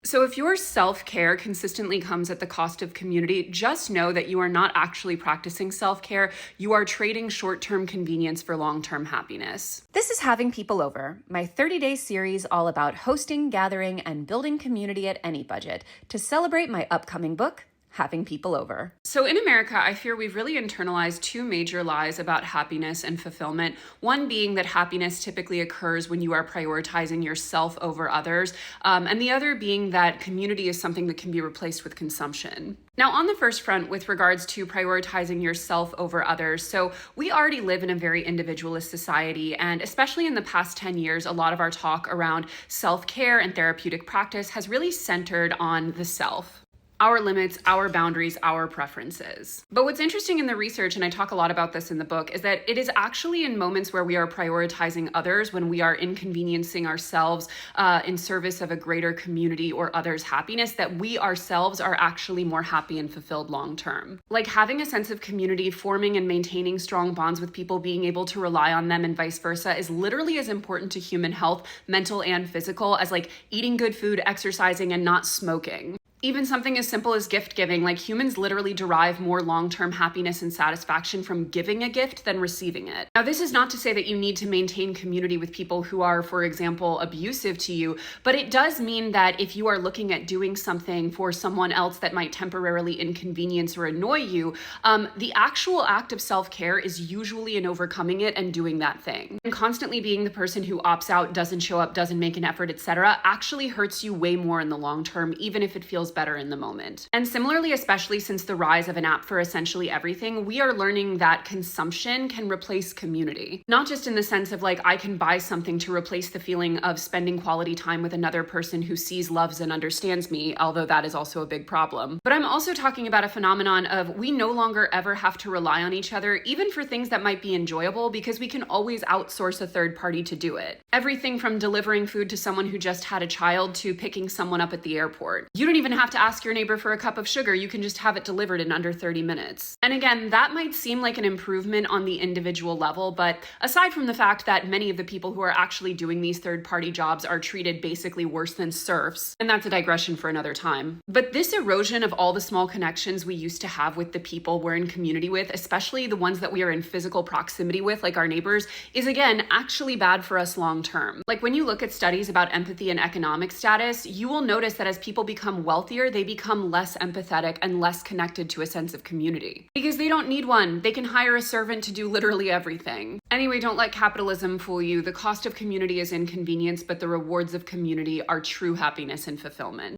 So, if your self care consistently comes at the cost of community, just know that you are not actually practicing self care. You are trading short term convenience for long term happiness. This is Having People Over, my 30-day series all about hosting, gathering, and building community at any budget to celebrate my upcoming book, Having People Over. So, in America, I fear we've really internalized two major lies about happiness and fulfillment. One being that happiness typically occurs when you are prioritizing yourself over others, and the other being that community is something that can be replaced with consumption. Now, on the first front, with regards to prioritizing yourself over others, so we already live in a very individualist society, and especially in the past 10 years, a lot of our talk around self-care and therapeutic practice has really centered on the self. Our limits, our boundaries, our preferences. But what's interesting in the research, and I talk a lot about this in the book, is that it is actually in moments where we are prioritizing others, when we are inconveniencing ourselves in service of a greater community or others' happiness, that we ourselves are actually more happy and fulfilled long term. Like having a sense of community, forming and maintaining strong bonds with people, being able to rely on them and vice versa is literally as important to human health, mental and physical, as like eating good food, exercising, and not smoking. Even something as simple as gift giving, like humans literally derive more long-term happiness and satisfaction from giving a gift than receiving it. Now, this is not to say that you need to maintain community with people who are, for example, abusive to you, but it does mean that if you are looking at doing something for someone else that might temporarily inconvenience or annoy you, the actual act of self-care is usually in overcoming it and doing that thing. And constantly being the person who opts out, doesn't show up, doesn't make an effort, etc., actually hurts you way more in the long term, even if it feels better in the moment. And similarly, especially since the rise of an app for essentially everything, we are learning that consumption can replace community. Not just in the sense of like, I can buy something to replace the feeling of spending quality time with another person who sees, loves, and understands me, although that is also a big problem. But I'm also talking about a phenomenon of we no longer ever have to rely on each other, even for things that might be enjoyable, because we can always outsource a third party to do it. Everything from delivering food to someone who just had a child to picking someone up at the airport. You don't even have to ask your neighbor for a cup of sugar. You can just have it delivered in under 30 minutes. And again, that might seem like an improvement on the individual level, but aside from the fact that many of the people who are actually doing these third-party jobs are treated basically worse than serfs, and that's a digression for another time. But this erosion of all the small connections we used to have with the people we're in community with, especially the ones that we are in physical proximity with, like our neighbors, is again actually bad for us long term. Like when you look at studies about empathy and economic status, you will notice that as people become wealthier, they become less empathetic and less connected to a sense of community. Because they don't need one. They can hire a servant to do literally everything. Anyway, don't let capitalism fool you. The cost of community is inconvenience, but the rewards of community are true happiness and fulfillment.